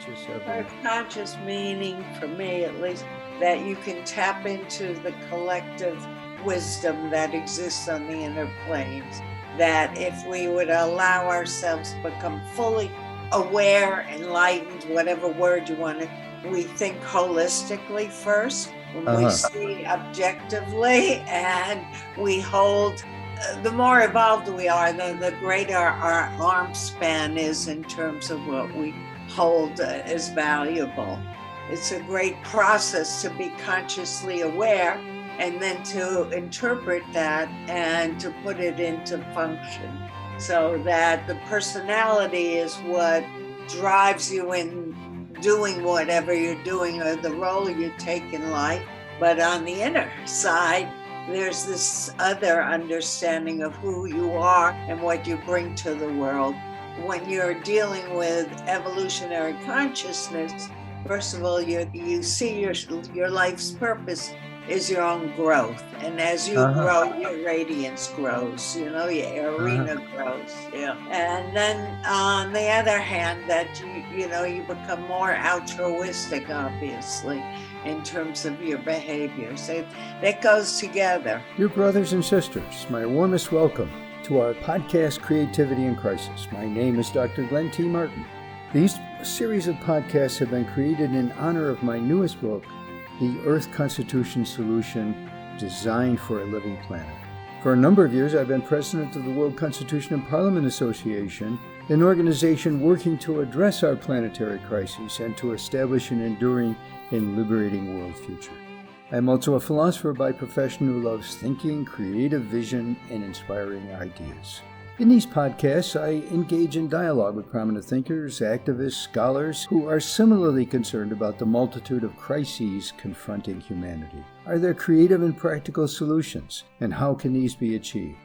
conscious evolution? Conscious meaning, for me at least, that you can tap into the collective wisdom that exists on the inner planes. That if we would allow ourselves to become fully aware, enlightened, whatever word you want to, we think holistically first, when we see objectively, and we hold. The more evolved we are, the greater our arm span is in terms of what we hold as valuable. It's a great process to be consciously aware and then to interpret that and to put it into function, so that the personality is what drives you in doing whatever you're doing or the role you take in life. But on the inner side, there's this other understanding of who you are and what you bring to the world. When you're dealing with evolutionary consciousness, first of all, you see your life's purpose is your own growth. And as you grow, your radiance grows, your arena grows. Yeah. And then on the other hand, that you become more altruistic, obviously, in terms of your behavior. So that goes together. Dear brothers and sisters, my warmest welcome to our podcast, Creativity in Crisis. My name is Dr. Glen T. Martin. These series of podcasts have been created in honor of my newest book, The Earth Constitution Solution, Designed for a Living Planet. For a number of years, I've been president of the World Constitution and Parliament Association, an organization working to address our planetary crises and to establish an enduring and liberating world future. I'm also a philosopher by profession who loves thinking, creative vision, and inspiring ideas. In these podcasts, I engage in dialogue with prominent thinkers, activists, scholars who are similarly concerned about the multitude of crises confronting humanity. Are there creative and practical solutions, and how can these be achieved?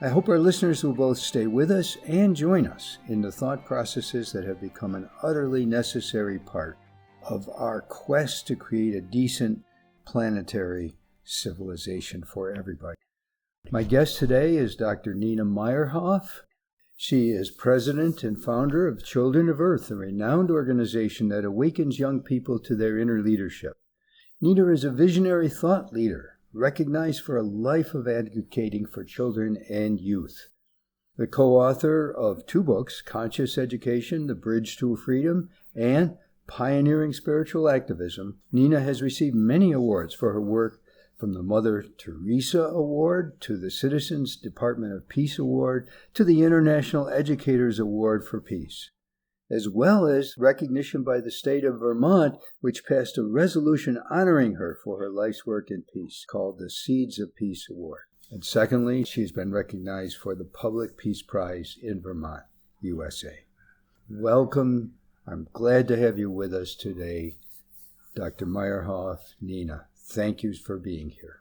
I hope our listeners will both stay with us and join us in the thought processes that have become an utterly necessary part of our quest to create a decent planetary civilization for everybody. My guest today is Dr. Nina Meyerhof. She is president and founder of Children of Earth, a renowned organization that awakens young people to their inner leadership. Nina is a visionary thought leader, recognized for a life of advocating for children and youth. The co-author of 2 books, Conscious Education, The Bridge to Freedom, and Pioneering Spiritual Activism, Nina has received many awards for her work, from the Mother Theresa Award to the Citizens Department of Peace Award to the International Educators Award for Peace, as well as recognition by the state of Vermont, which passed a resolution honoring her for her life's work in peace, called the Seeds of Peace Award. And secondly, she's been recognized for the Public Peace Prize in Vermont, USA. Welcome. I'm glad to have you with us today, Dr. Meyerhof. Nina, thank you for being here.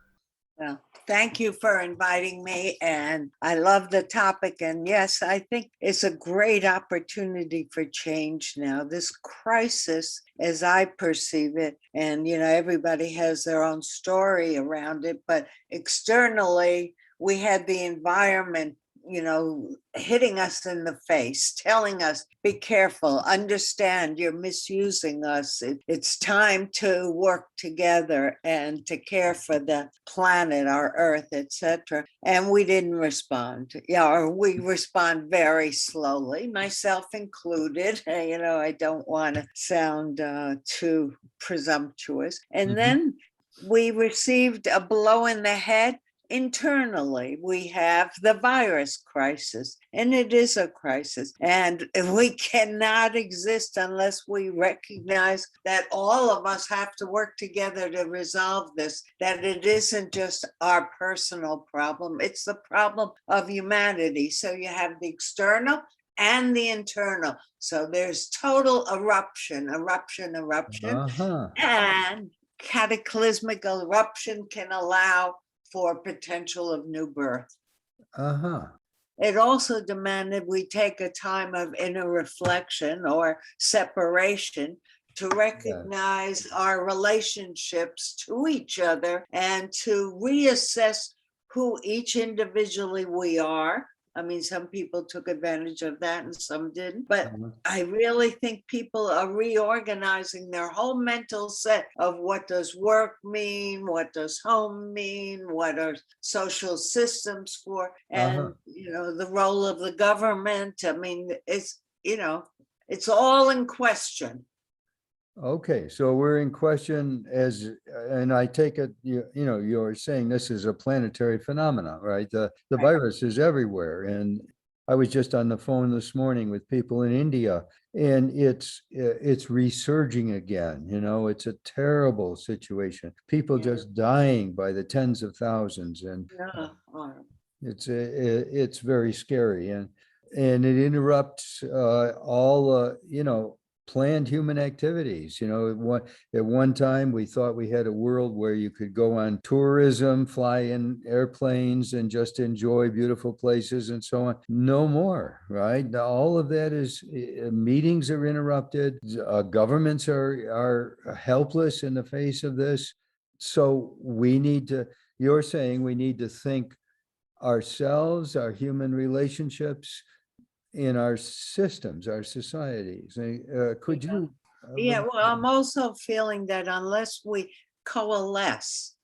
Well, thank you for inviting me, and I love the topic. And yes, I think it's a great opportunity for change now. This crisis, as I perceive it, and everybody has their own story around it, but externally, we had the environment hitting us in the face, telling us, be careful, understand you're misusing us. It's time to work together and to care for the planet, our Earth, etc. And we didn't respond. Or we respond very slowly, myself included. I don't want to sound too presumptuous. And then we received a blow in the head. Internally, we have the virus crisis, and it is a crisis. And we cannot exist unless we recognize that all of us have to work together to resolve this, that it isn't just our personal problem, it's the problem of humanity. So you have the external and the internal. So there's total eruption, and cataclysmic eruption can allow for potential of new birth. It also demanded we take a time of inner reflection or separation to recognize our relationships to each other and to reassess who each individually we are, I mean, some people took advantage of that and some didn't. But Uh-huh. I really think people are reorganizing their whole mental set of what does work mean, what does home mean, what are social systems for, Uh-huh. and the role of the government. I mean, it's all in question. Okay, so we're in question and I take it, you're saying this is a planetary phenomenon, right? The Right. virus is everywhere. And I was just on the phone this morning with people in India, and it's resurging again. It's a terrible situation. People Yeah. just dying by the tens of thousands, and Yeah. it's very scary, and it interrupts all planned human activities. At one time we thought we had a world where you could go on tourism, fly in airplanes, and just enjoy beautiful places and so on. No more, right? All of that is meetings are interrupted. Governments are helpless in the face of this. So you're saying we need to think ourselves, our human relationships, in our systems, our societies. Could you? Yeah, well, I'm also feeling that unless we coalesce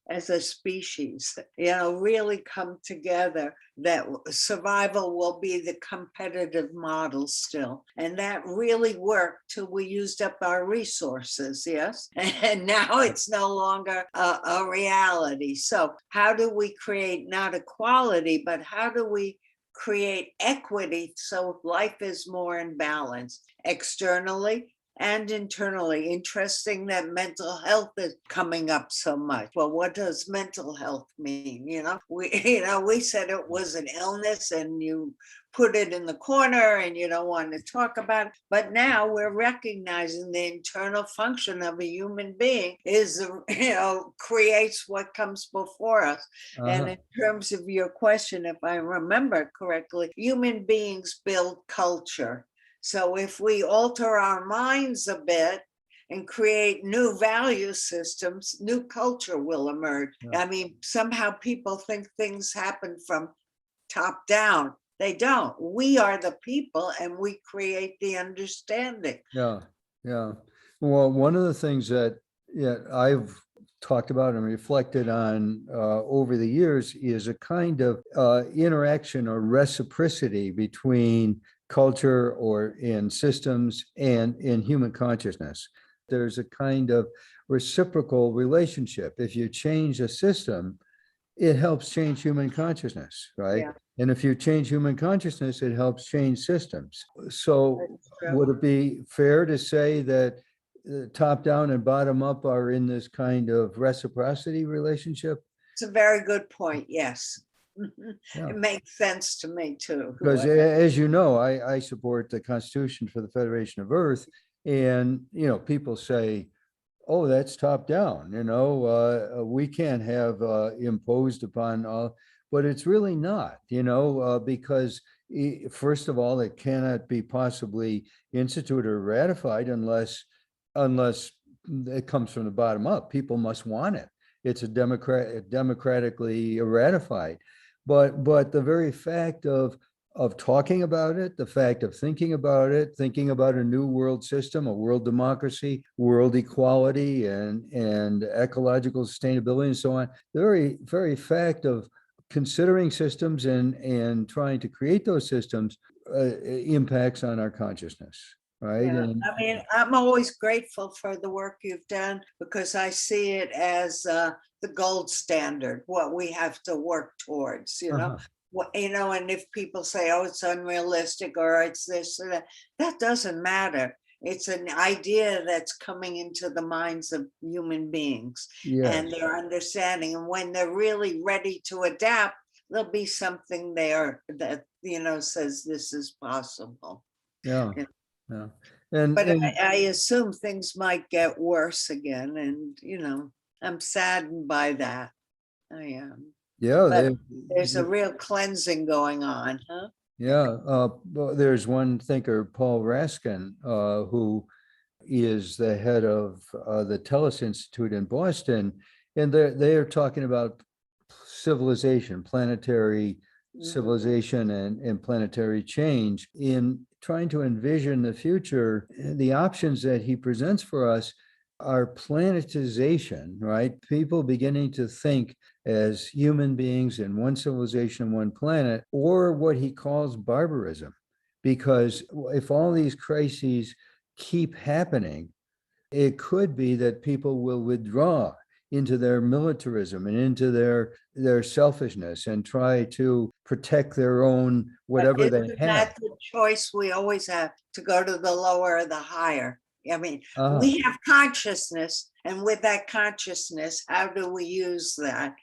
as a species, really come together, that survival will be the competitive model still. And that really worked till we used up our resources, yes? And now it's no longer a reality. So how do we create not equality, but how do we create equity so life is more in balance externally and internally? Interesting that mental health is coming up so much. Well, what does mental health mean? We said it was an illness and you put it in the corner and you don't want to talk about it. But now we're recognizing the internal function of a human being is, creates what comes before us. And in terms of your question, if I remember correctly, human beings build culture. So if we alter our minds a bit and create new value systems, new culture will emerge. Yeah. I mean, somehow people think things happen from top down. They don't. We are the people and we create the understanding. Yeah. Well, one of the things that I've talked about and reflected on over the years is a kind of interaction or reciprocity between culture or in systems and in human consciousness. There's a kind of reciprocal relationship. If you change a system, it helps change human consciousness, right? Yeah. And if you change human consciousness, it helps change systems. So would it be fair to say that top down and bottom up are in this kind of reciprocity relationship? It's a very good point. Yes. Yeah. It makes sense to me too. Because as you know, I support the Constitution for the Federation of Earth, and people say, oh, that's top down, we can't have imposed upon all, but it's really not, because first of all, it cannot be possibly instituted or ratified unless it comes from the bottom up. People must want it. It's democratically ratified. But the very fact of talking about it, the fact of thinking about it, thinking about a new world system, a world democracy, world equality, and ecological sustainability, and so on. The very, very fact of considering systems and trying to create those systems impacts on our consciousness, right? Yeah. And I mean, I'm always grateful for the work you've done because I see it as the gold standard, what we have to work towards, and if people say, oh, it's unrealistic or it's this or that, that doesn't matter. It's an idea that's coming into the minds of human beings and yes, their understanding. And when they're really ready to adapt, there'll be something there that, says this is possible. yeah, Yeah. yeah. But And I assume things might get worse again. And, I'm saddened by that. I am. yeah, But there's a real cleansing going on, huh? yeah. Well, there's one thinker, Paul Raskin, who is the head of the Telus Institute in Boston, and they are talking about civilization, planetary civilization and planetary change, in trying to envision the future, the options that he presents for us are planetization, right? People beginning to think as human beings in one civilization, one planet, or what he calls barbarism. Because if all these crises keep happening, it could be that people will withdraw into their militarism and into their selfishness and try to protect their own But whatever they isn't have. that the choice we always have, to go to the lower or the higher? I mean, Ah, we have consciousness, and with that consciousness, how do we use that,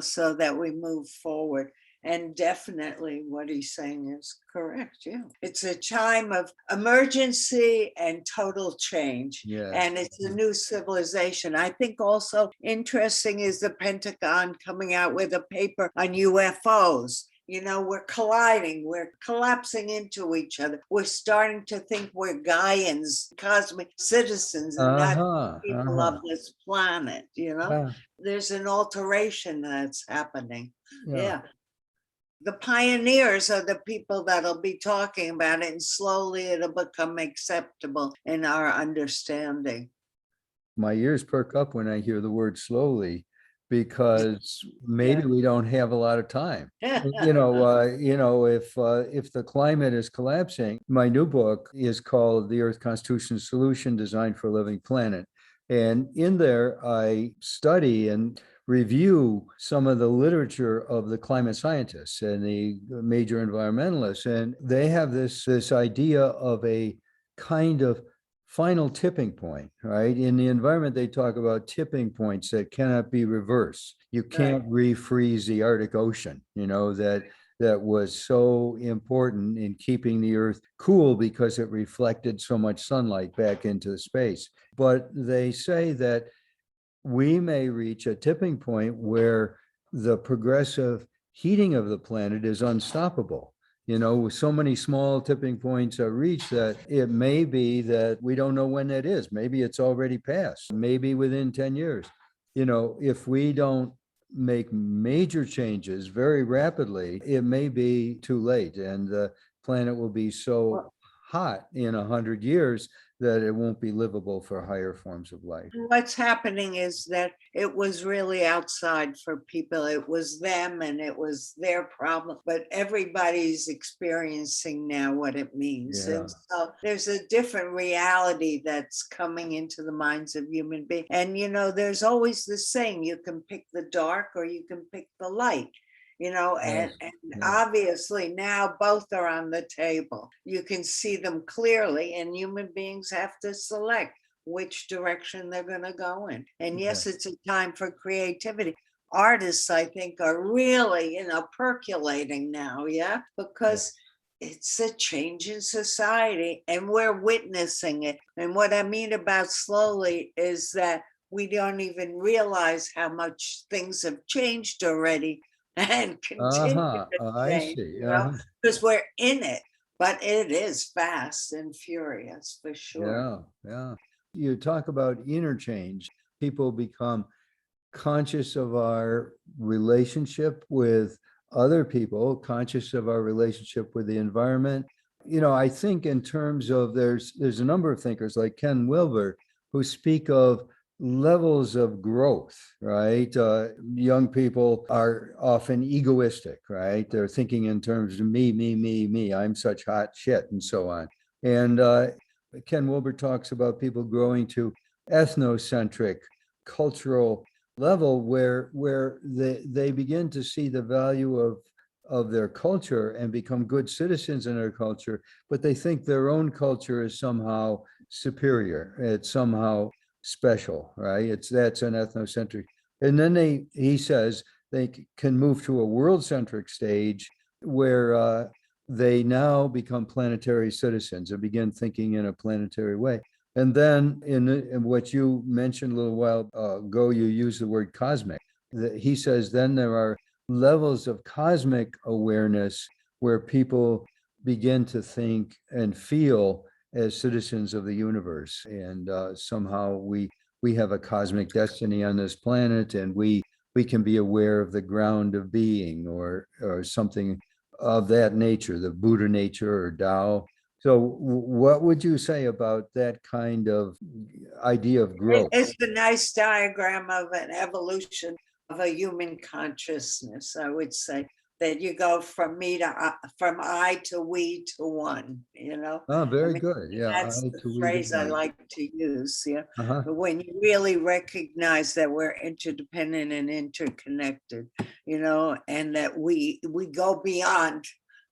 so that we move forward? And definitely what he's saying is correct. Yeah. It's a time of emergency and total change. yes. And it's a new civilization. I think also interesting is the Pentagon coming out with a paper on UFOs. We're colliding, we're collapsing into each other. We're starting to think we're Gaians, cosmic citizens, and not people of this planet. Yeah, There's an alteration that's happening. yeah. Yeah. The pioneers are the people that'll be talking about it, and slowly it'll become acceptable in our understanding. My ears perk up when I hear the word slowly, because maybe Yeah. we don't have a lot of time. If the climate is collapsing, my new book is called The Earth Constitution Solution Designed for a Living Planet. And in there, I study and review some of the literature of the climate scientists and the major environmentalists. And they have this idea of a kind of final tipping point, right? In the environment, they talk about tipping points that cannot be reversed. You can't refreeze the Arctic Ocean, that was so important in keeping the Earth cool because it reflected so much sunlight back into space. But they say that we may reach a tipping point where the progressive heating of the planet is unstoppable. With so many small tipping points are reached, that it may be that we don't know when that is. Maybe it's already passed, maybe within 10 years. If we don't make major changes very rapidly, it may be too late, and the planet will be so hot in 100 years that it won't be livable for higher forms of life. What's happening is that it was really outside for people. It was them and it was their problem, but everybody's experiencing now what it means. Yeah. And so there's a different reality that's coming into the minds of human beings. And, there's always this saying, you can pick the dark or you can pick the light. And obviously now both are on the table. You can see them clearly, and human beings have to select which direction they're going to go in. And yes, it's a time for creativity. Artists, I think, are really, percolating now, because it's a change in society and we're witnessing it. And what I mean about slowly is that we don't even realize how much things have changed already and continue to I change, see. because we're in it. But it is fast and furious for sure. Yeah. You talk about interchange. People become conscious of our relationship with other people, conscious of our relationship with the environment. I think in terms of there's a number of thinkers like Ken Wilber who speak of levels of growth, right? Young people are often egoistic, right? They're thinking in terms of me, I'm such hot shit, and so on. And Ken Wilber talks about people growing to ethnocentric cultural level where they begin to see the value of their culture and become good citizens in their culture, but they think their own culture is somehow superior. It's somehow special, right? That's an ethnocentric. And then he says they can move to a world-centric stage where they now become planetary citizens and begin thinking in a planetary way. And then in what you mentioned a little while ago, you used the word cosmic. He says then there are levels of cosmic awareness where people begin to think and feel as citizens of the universe. And somehow we have a cosmic destiny on this planet, and we can be aware of the ground of being or something of that nature, the Buddha nature or Tao. So what would you say about that kind of idea of growth? It's a nice diagram of an evolution of a human consciousness, I would say, that you go from me to from I to we to one, you know. Oh, I very mean, good. Yeah, that's I the to we to phrase I one. like to use, yeah. Uh-huh. But when you really recognize that we're interdependent and interconnected, you know, and that we go beyond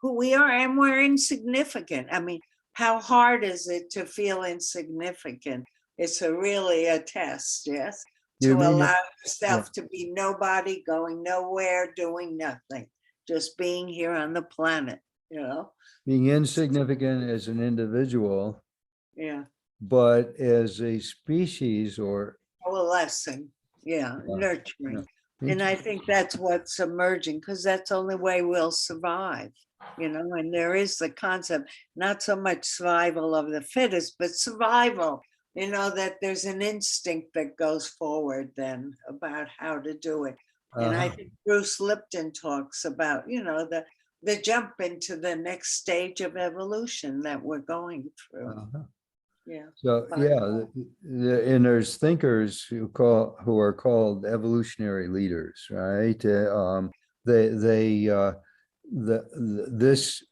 who we are and we're insignificant. I mean, how hard is it to feel insignificant? It's really a test, yes, to You mean it? allow Yeah. yourself to be nobody, going nowhere, doing nothing, just being here on the planet, you know? Being insignificant as an individual, Yeah. but as a species or Coalescing, yeah, yeah. nurturing. And I Interesting. think that's what's emerging because that's the only way we'll survive, you know. And there is the concept, not so much survival of the fittest, but survival, you know, that there's an instinct that goes forward then about how to do it. And I Uh-huh. think Bruce Lipton talks about, you know, the jump into the next stage of evolution that we're going through. Uh-huh. Yeah. So But yeah, and there's thinkers who are called evolutionary leaders, right? This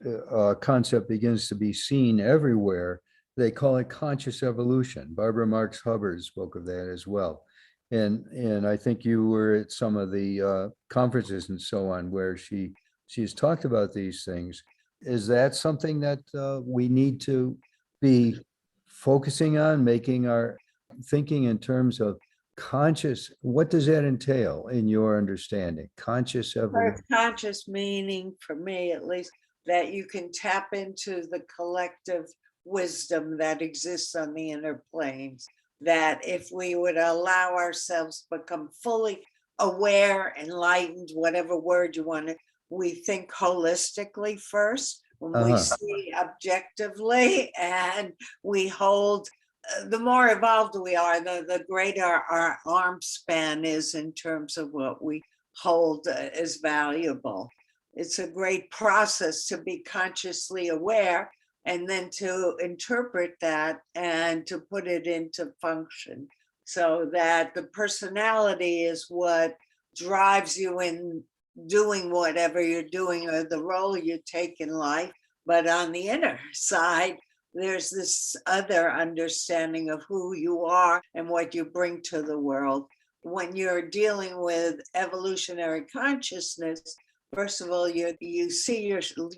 concept begins to be seen everywhere. They call it conscious evolution. Barbara Marx Hubbard spoke of that as well, and I think you were at some of the conferences and so on where she's talked about these things. Is that something that we need to be focusing on, making our thinking in terms of conscious? What does that entail in your understanding? Conscious evolution. conscious meaning, for me at least, that you can tap into the collective wisdom that exists on the inner planes. That if we would allow ourselves to become fully aware, enlightened, whatever word you want to, we think holistically first, when we Uh-huh. see objectively, and we hold the more evolved we are, the greater our arm span is in terms of what we hold as valuable. It's a great process to be consciously aware and then to interpret that and to put it into function so that the personality is what drives you in doing whatever you're doing or the role you take in life. But on the inner side, there's this other understanding of who you are and what you bring to the world. When you're dealing with evolutionary consciousness, first of all, you see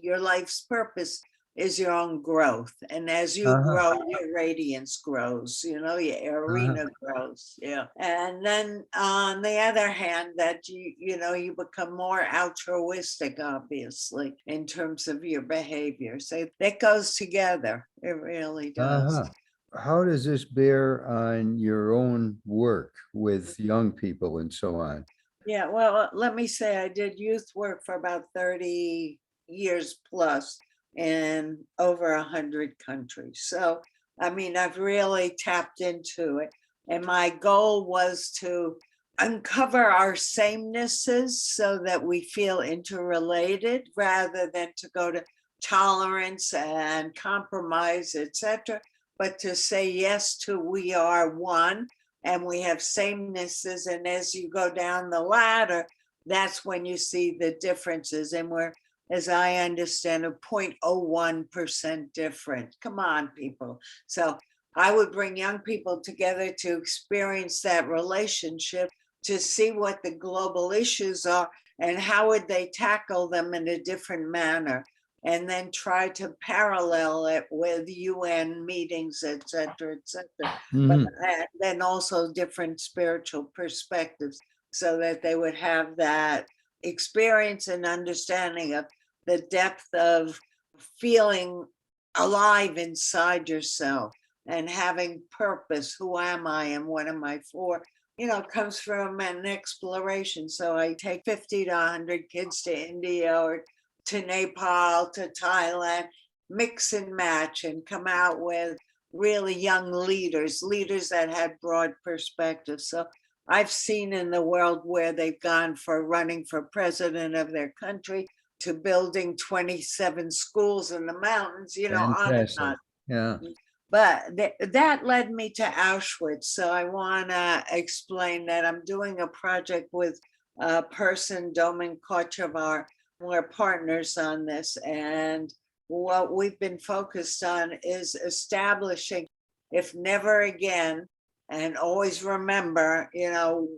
your life's purpose is your own growth. And as you Uh-huh. grow, your radiance grows, you know, your Uh-huh. arena grows. Yeah. And then on the other hand, that you know, you become more altruistic, obviously, in terms of your behavior. So that goes together. It really does. Uh-huh. How does this bear on your own work with young people and so on? Yeah, well, let me say I did youth work for about 30 years plus in over 100 countries. So, I mean, I've really tapped into it. And my goal was to uncover our samenesses so that we feel interrelated rather than to go to tolerance and compromise, etc., but to say yes to we are one and we have samenesses. And as you go down the ladder, that's when you see the differences. And we're, as I understand, a 0.01% different. Come on, people. So I would bring young people together to experience that relationship, to see what the global issues are and how would they tackle them in a different manner, and then try to parallel it with UN meetings, et cetera, et cetera. But Mhm. then also different spiritual perspectives so that they would have that experience and understanding of the depth of feeling alive inside yourself and having purpose. Who am I and what am I for? You know, comes from an exploration. So I take 50 to 100 kids to India or to Nepal, to Thailand, mix and match and come out with really young leaders, leaders that had broad perspectives. So I've seen in the world where they've gone for running for president of their country, to building 27 schools in the mountains, on and Fantastic. on. Yeah. But that led me to Auschwitz. So I want to explain that I'm doing a project with a person, Domin Kochevar. We're partners on this. And what we've been focused on is establishing, if never again, and always remember,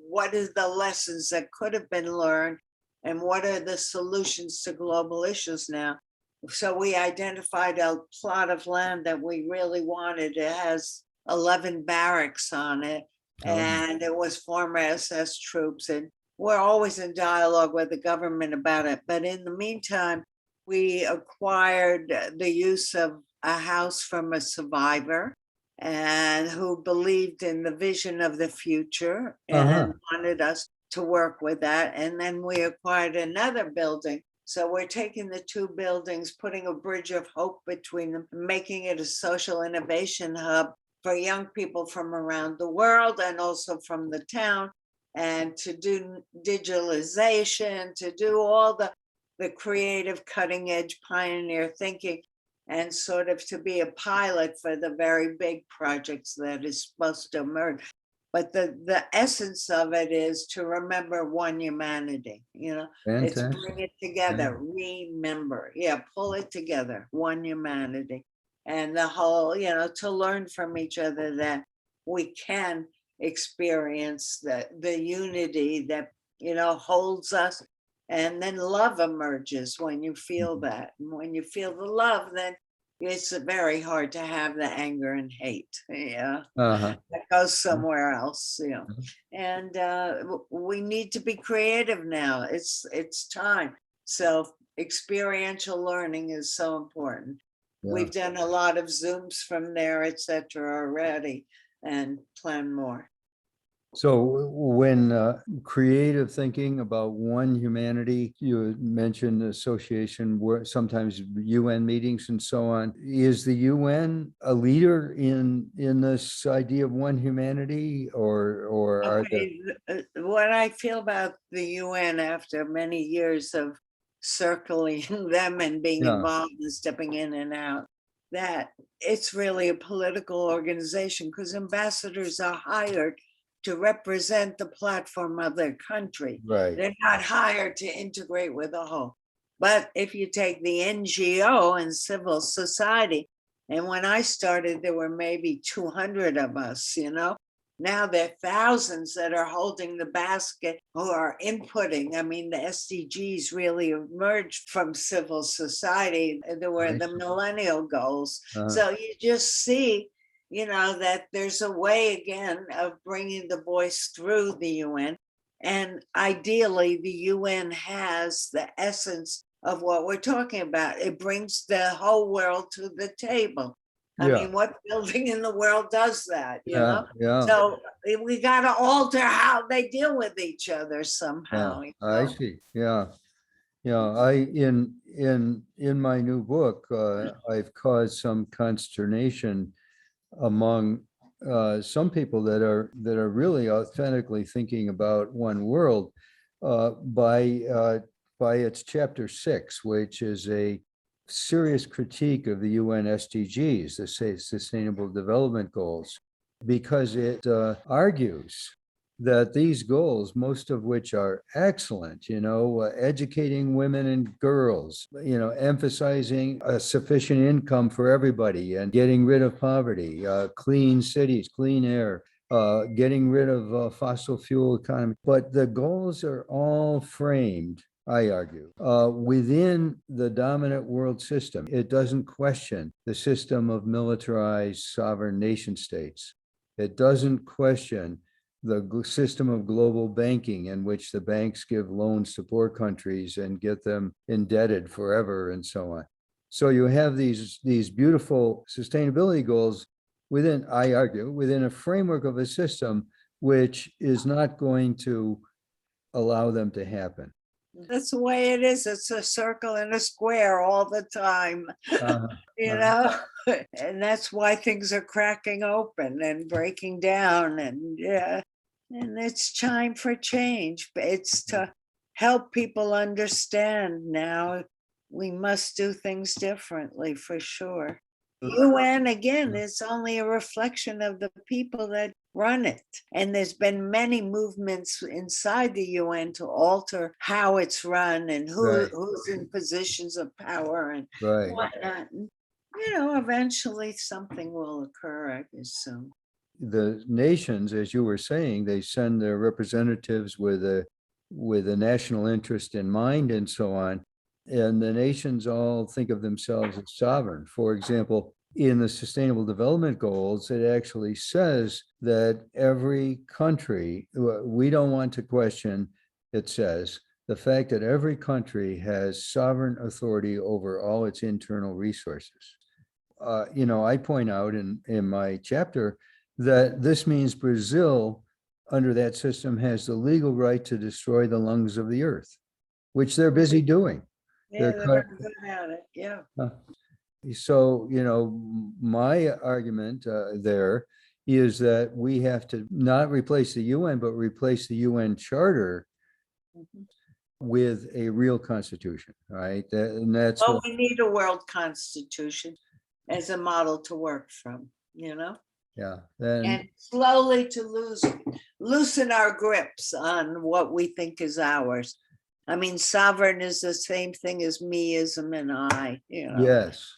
what is the lessons that could have been learned and what are the solutions to global issues now. So we identified a plot of land that we really wanted. It has 11 barracks on it, and it was former SS troops. And we're always in dialogue with the government about it. But in the meantime, we acquired the use of a house from a survivor and who believed in the vision of the future and wanted us to work with that. And then we acquired another building. So we're taking the two buildings, putting a bridge of hope between them, making it a social innovation hub for young people from around the world and also from the town, and to do digitalization, to do all the creative cutting edge pioneer thinking, and sort of to be a pilot for the very big projects that is supposed to emerge. But the essence of it is to remember one humanity, it's bring it together, remember, pull it together, one humanity. And the whole, to learn from each other that we can experience the unity that, holds us. And then love emerges when you feel that. And when you feel the love, then it's very hard to have the anger and hate. That goes somewhere else. And we need to be creative now. It's time. So experiential learning is so important. We've done a lot of Zooms from there, etc. already, and plan more. So when creative thinking about one humanity, you mentioned association, sometimes UN meetings and so on. Is the UN a leader in this idea of one humanity, or are what I feel about the UN after many years of circling them and being involved and stepping in and out, that it's really a political organization because ambassadors are hired to represent the platform of their country. Right. They're not hired to integrate with the whole. But if you take the NGO and civil society, and when I started, there were maybe 200 of us, Now there are thousands that are holding the basket who are inputting. I mean, the SDGs really emerged from civil society. There were the millennial goals. So you just see that there's a way again of bringing the voice through the UN. And ideally, the UN has the essence of what we're talking about. It brings the whole world to the table. I mean, what building in the world does that, So we got to alter how they deal with each other somehow. I see. In my new book, I've caused some consternation among some people that are really authentically thinking about one world by its chapter 6, which is a serious critique of the UN SDGs, the Sustainable Development Goals, because it argues that these goals, most of which are excellent, educating women and girls, emphasizing a sufficient income for everybody and getting rid of poverty, clean cities, clean air, getting rid of fossil fuel economy. But the goals are all framed, I argue, within the dominant world system. It doesn't question the system of militarized sovereign nation states. It doesn't question the system of global banking in which the banks give loans to poor countries and get them indebted forever and so on. So you have these beautiful sustainability goals within, I argue, within a framework of a system which is not going to allow them to happen. That's the way it is. It's a circle and a square all the time, and that's why things are cracking open and breaking down. And it's time for change. It's to help people understand now we must do things differently for sure. UN, again, it's only a reflection of the people that run it. And there's been many movements inside the UN to alter how it's run and who's in positions of power and whatnot. And, eventually something will occur, I assume. The nations, as you were saying, they send their representatives with a national interest in mind and so on. And the nations all think of themselves as sovereign. For example, in the Sustainable Development Goals, it actually says that every country, we don't want to question, it says, the fact that every country has sovereign authority over all its internal resources. I point out in my chapter that this means Brazil, under that system, has the legal right to destroy the lungs of the earth, which they're busy doing. Yeah, they're very good at it. Yeah. So, my argument there is that we have to not replace the UN, but replace the UN Charter with a real constitution, right? And that's we need a world constitution as a model to work from, Yeah. And slowly to loosen our grips on what we think is ours. I mean, sovereign is the same thing as meism and I, Yes.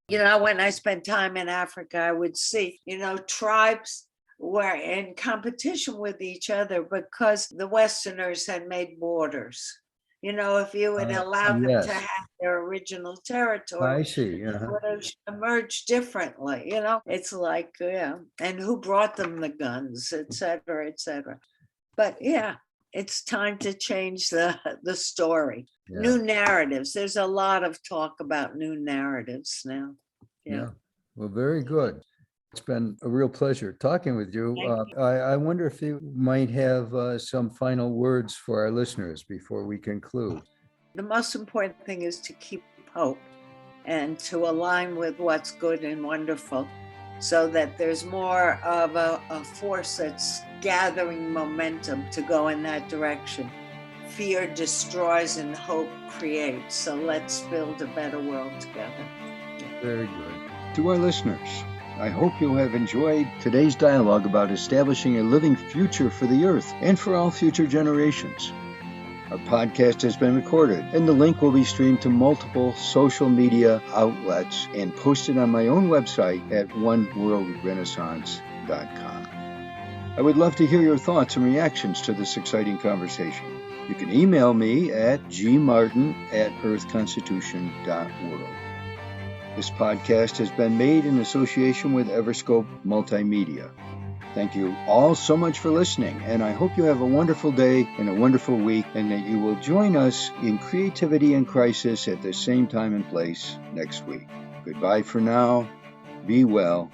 When I spent time in Africa, I would see, tribes were in competition with each other because the Westerners had made borders. If you would allow them to have their original territory, I see. it would have emerged differently. It's like, and who brought them the guns, et cetera, et cetera. But it's time to change the story. New narratives. There's a lot of talk about new narratives now. Yeah. Well, very good. It's been a real pleasure talking with you. I wonder if you might have some final words for our listeners before we conclude. The most important thing is to keep hope and to align with what's good and wonderful so that there's more of a force that's gathering momentum to go in that direction. Fear destroys and hope creates. So let's build a better world together. Very good. To our listeners, I hope you have enjoyed today's dialogue about establishing a living future for the earth and for all future generations. Our podcast has been recorded, and the link will be streamed to multiple social media outlets and posted on my own website at oneworldrenaissance.com. I would love to hear your thoughts and reactions to this exciting conversation. You can email me at gmartin@earthconstitution.world. This podcast has been made in association with Everscope Multimedia. Thank you all so much for listening, and I hope you have a wonderful day and a wonderful week, and that you will join us in Creativity in Crisis at the same time and place next week. Goodbye for now, be well,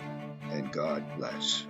and God bless.